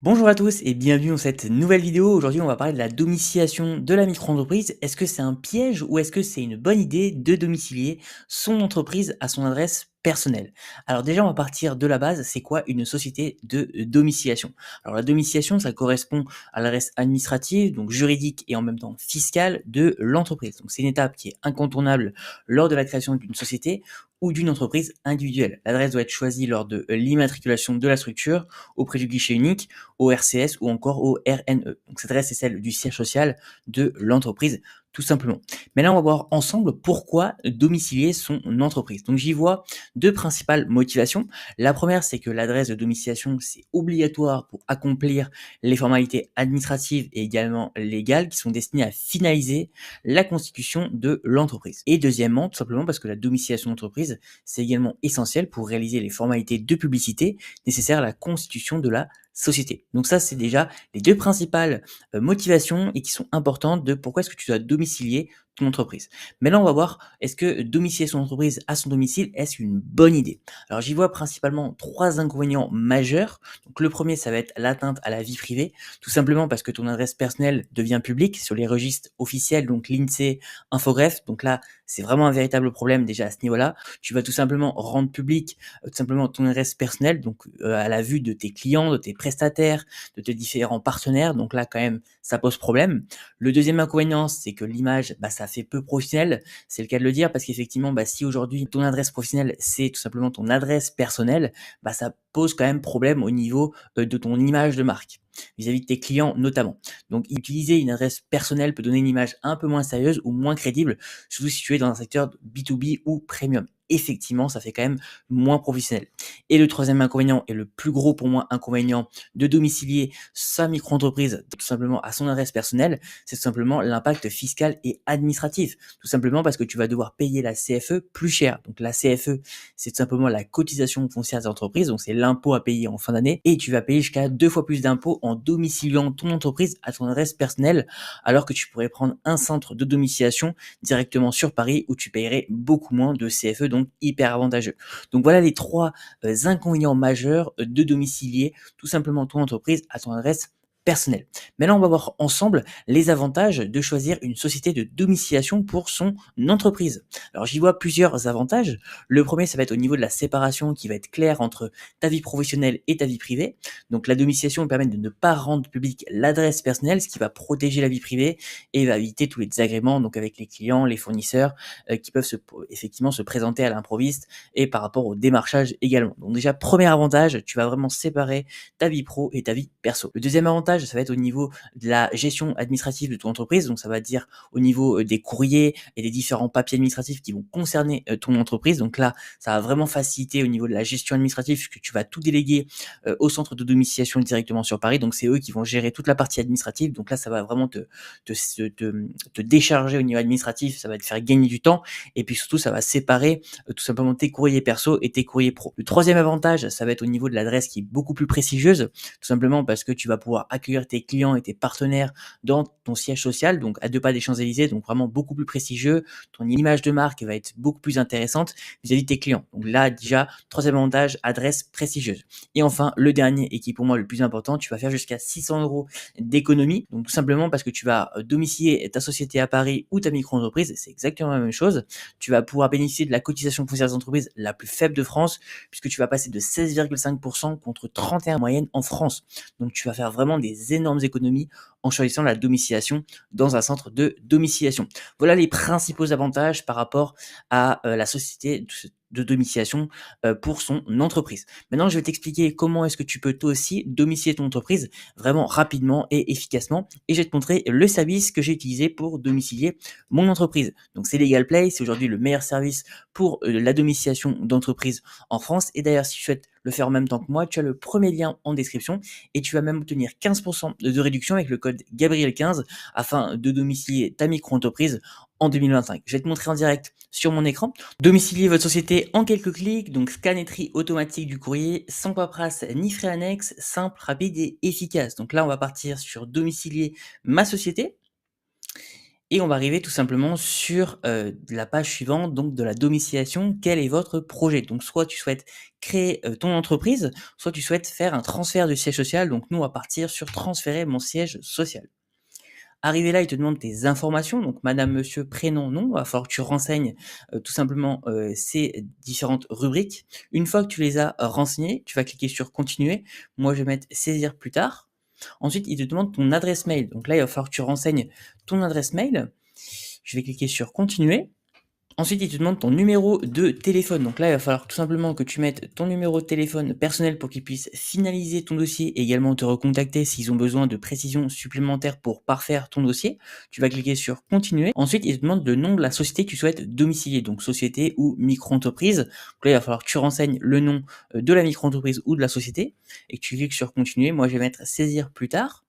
Bonjour à tous et bienvenue dans cette nouvelle vidéo. Aujourd'hui, on va parler de la domiciliation de la micro-entreprise. Est-ce que c'est un piège ou est-ce que c'est une bonne idée de domicilier son entreprise à son adresse personnelle? Alors déjà, on va partir de la base. C'est quoi une société de domiciliation? Alors la domiciliation, ça correspond à l'adresse administrative, donc juridique et en même temps fiscale de l'entreprise. Donc c'est une étape qui est incontournable lors de la création d'une société ou d'une entreprise individuelle. L'adresse doit être choisie lors de l'immatriculation de la structure auprès du guichet unique, au RCS ou encore au RNE. Donc cette adresse est celle du siège social de l'entreprise, tout simplement. Mais là, on va voir ensemble pourquoi domicilier son entreprise. Donc j'y vois deux principales motivations. La première, c'est que l'adresse de domiciliation, c'est obligatoire pour accomplir les formalités administratives et également légales qui sont destinées à finaliser la constitution de l'entreprise. Et deuxièmement, tout simplement parce que la domiciliation d'entreprise, c'est également essentiel pour réaliser les formalités de publicité nécessaires à la constitution de la société. Donc ça, c'est déjà les deux principales motivations et qui sont importantes de pourquoi est-ce que tu dois domicilier ton entreprise. Maintenant, on va voir, est-ce que domicilier son entreprise à son domicile, est-ce une bonne idée? Alors, j'y vois principalement trois inconvénients majeurs. Donc, le premier, ça va être l'atteinte à la vie privée, tout simplement parce que ton adresse personnelle devient publique sur les registres officiels, donc l'INSEE, Infogreffe. Donc là, c'est vraiment un véritable problème déjà à ce niveau-là. Tu vas tout simplement rendre public tout simplement ton adresse personnelle, donc à la vue de tes clients, de tes prestataires, de tes différents partenaires. Donc là, quand même, ça pose problème. Le deuxième inconvénient, c'est que l'image, ça fait peu professionnel. C'est le cas de le dire parce qu'effectivement, si aujourd'hui ton adresse professionnelle, c'est tout simplement ton adresse personnelle, ça pose quand même problème au niveau de ton image de marque vis-à-vis de tes clients notamment. Donc utiliser une adresse personnelle peut donner une image un peu moins sérieuse ou moins crédible, surtout si tu es dans un secteur B2B ou premium. Effectivement, ça fait quand même moins professionnel. Et le troisième inconvénient, et le plus gros pour moi inconvénient de domicilier sa micro-entreprise tout simplement à son adresse personnelle, c'est tout simplement l'impact fiscal et administratif. Tout simplement parce que tu vas devoir payer la CFE plus cher. Donc la CFE, c'est tout simplement la cotisation foncière des entreprises, donc c'est l'impôt à payer en fin d'année, et tu vas payer jusqu'à 2 fois plus d'impôts en domiciliant ton entreprise à ton adresse personnelle, alors que tu pourrais prendre un centre de domiciliation directement sur Paris où tu paierais beaucoup moins de CFE, donc hyper avantageux. Donc voilà les trois inconvénients majeurs de domicilier tout simplement ton entreprise à ton adresse personnelle. Maintenant, on va voir ensemble les avantages de choisir une société de domiciliation pour son entreprise. Alors, j'y vois plusieurs avantages. Le premier, ça va être au niveau de la séparation qui va être claire entre ta vie professionnelle et ta vie privée. Donc, la domiciliation permet de ne pas rendre publique l'adresse personnelle, ce qui va protéger la vie privée et va éviter tous les désagréments, donc avec les clients, les fournisseurs, qui peuvent effectivement se présenter à l'improviste et par rapport au démarchage également. Donc déjà, premier avantage, tu vas vraiment séparer ta vie pro et ta vie perso. Le deuxième avantage, ça va être au niveau de la gestion administrative de ton entreprise. Donc ça va dire au niveau des courriers et des différents papiers administratifs qui vont concerner ton entreprise. Donc là, ça va vraiment faciliter au niveau de la gestion administrative puisque tu vas tout déléguer au centre de domiciliation directement sur Paris. Donc c'est eux qui vont gérer toute la partie administrative. Donc là, ça va vraiment te décharger au niveau administratif. Ça va te faire gagner du temps. Et puis surtout, ça va séparer tout simplement tes courriers perso et tes courriers pro. Le troisième avantage, ça va être au niveau de l'adresse qui est beaucoup plus prestigieuse, tout simplement parce que tu vas pouvoir accueillir tes clients et tes partenaires dans ton siège social, donc à 2 pas des Champs-Élysées, donc vraiment beaucoup plus prestigieux. Ton image de marque va être beaucoup plus intéressante vis-à-vis de tes clients. Donc là, déjà, troisième avantage, adresse prestigieuse. Et enfin, le dernier, et qui est pour moi le plus important, tu vas faire jusqu'à 600 euros d'économie. Donc tout simplement parce que tu vas domicilier ta société à Paris ou ta micro-entreprise, c'est exactement la même chose. Tu vas pouvoir bénéficier de la cotisation foncière des entreprises la plus faible de France, puisque tu vas passer de 16,5% contre 31 en moyenne en France. Donc tu vas faire vraiment des énormes économies en choisissant la domiciliation dans un centre de domiciliation. Voilà les principaux avantages par rapport à la société de domiciliation pour son entreprise. Maintenant, je vais t'expliquer comment est-ce que tu peux toi aussi domicilier ton entreprise vraiment rapidement et efficacement, et je vais te montrer le service que j'ai utilisé pour domicilier mon entreprise. Donc c'est LegalPlay, c'est aujourd'hui le meilleur service pour la domiciliation d'entreprise en France. Et d'ailleurs, si tu souhaites le faire en même temps que moi, tu as le premier lien en description et tu vas même obtenir 15% de réduction avec le code Gabriel15 afin de domicilier ta micro-entreprise en 2025. Je vais te montrer en direct sur mon écran. Domicilier votre société en quelques clics, donc scan et tri automatique du courrier, sans paperasse ni frais annexes, simple, rapide et efficace. Donc là, on va partir sur domicilier ma société. Et on va arriver tout simplement sur, la page suivante, donc de la domiciliation. Quel est votre projet? Donc soit tu souhaites créer, ton entreprise, soit tu souhaites faire un transfert de siège social. Donc nous, on va partir sur transférer mon siège social. Arrivé là, il te demande tes informations, donc madame, monsieur, prénom, nom. Il va falloir que tu renseignes, tout simplement, ces différentes rubriques. Une fois que tu les as renseignées, tu vas cliquer sur continuer. Moi, je vais mettre saisir plus tard. Ensuite, il te demande ton adresse mail. Donc là, il va falloir que tu renseignes ton adresse mail. Je vais cliquer sur continuer. Ensuite, il te demande ton numéro de téléphone. Donc là, il va falloir tout simplement que tu mettes ton numéro de téléphone personnel pour qu'ils puissent finaliser ton dossier et également te recontacter s'ils ont besoin de précisions supplémentaires pour parfaire ton dossier. Tu vas cliquer sur continuer. Ensuite, il te demande le nom de la société que tu souhaites domicilier, donc société ou micro-entreprise. Donc là, il va falloir que tu renseignes le nom de la micro-entreprise ou de la société et que tu cliques sur continuer. Moi, je vais mettre saisir plus tard.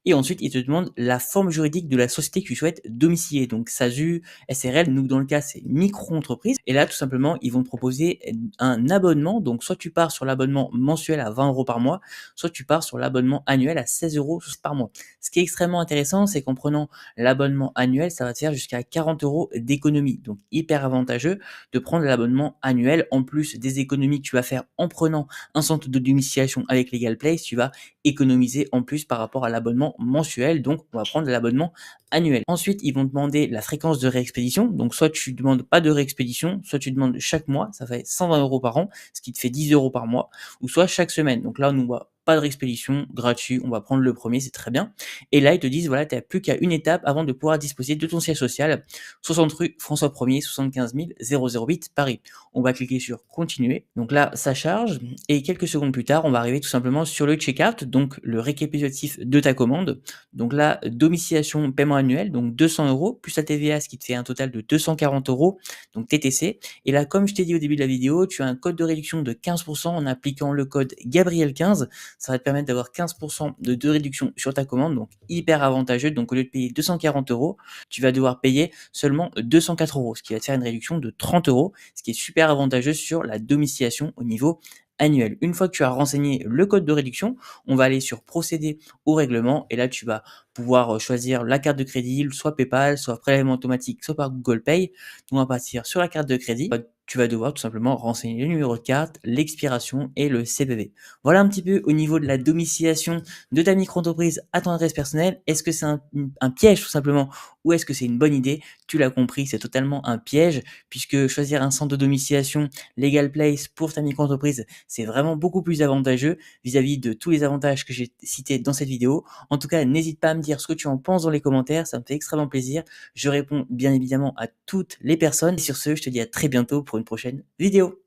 Et ensuite, il te demande la forme juridique de la société que tu souhaites domicilier. Donc, SASU, SRL, nous, dans le cas, c'est micro-entreprise. Et là, tout simplement, ils vont te proposer un abonnement. Donc, soit tu pars sur l'abonnement mensuel à 20 € par mois, soit tu pars sur l'abonnement annuel à 16 € par mois. Ce qui est extrêmement intéressant, c'est qu'en prenant l'abonnement annuel, ça va te faire jusqu'à 40 € d'économie. Donc, hyper avantageux de prendre l'abonnement annuel. En plus des économies que tu vas faire en prenant un centre de domiciliation avec Legal Place, tu vas économiser en plus par rapport à l'abonnement mensuel. Donc, on va prendre l'abonnement annuel. Ensuite, ils vont demander la fréquence de réexpédition. Donc, soit tu demandes pas de réexpédition, soit tu demandes chaque mois, ça fait 120 € par an, ce qui te fait 10 € par mois, ou soit chaque semaine. Donc là, on nous voit pas de réexpédition, gratuit, on va prendre le premier, c'est très bien. Et là, ils te disent, voilà, tu n'as plus qu'à une étape avant de pouvoir disposer de ton siège social, 60 rue François 1er, 75 008 Paris. On va cliquer sur continuer. Donc là, ça charge et quelques secondes plus tard, on va arriver tout simplement sur le checkout, donc le récapitulatif de ta commande. Donc là, domiciliation, paiement annuel, donc 200 € plus la TVA, ce qui te fait un total de 240 €, donc TTC. Et là, comme je t'ai dit au début de la vidéo, tu as un code de réduction de 15% en appliquant le code Gabriel15. Ça va te permettre d'avoir 15% de réduction sur ta commande, donc hyper avantageux. Donc au lieu de payer 240 €, tu vas devoir payer seulement 204 €, ce qui va te faire une réduction de 30 €, ce qui est super avantageux sur la domiciliation au niveau annuel. Une fois que tu as renseigné le code de réduction, on va aller sur procéder au règlement et là tu vas pouvoir choisir la carte de crédit, soit PayPal, soit prélèvement automatique, soit par Google Pay. On va partir sur la carte de crédit. Tu vas devoir tout simplement renseigner le numéro de carte, l'expiration et le CVV. Voilà un petit peu au niveau de la domiciliation de ta micro-entreprise à ton adresse personnelle. Est-ce que c'est un piège tout simplement ou est-ce que c'est une bonne idée? Tu l'as compris, c'est totalement un piège puisque choisir un centre de domiciliation Legal Place pour ta micro-entreprise, c'est vraiment beaucoup plus avantageux vis-à-vis de tous les avantages que j'ai cités dans cette vidéo. En tout cas, n'hésite pas à me dire ce que tu en penses dans les commentaires, ça me fait extrêmement plaisir. Je réponds bien évidemment à toutes les personnes. Et sur ce, je te dis à très bientôt pour une prochaine vidéo.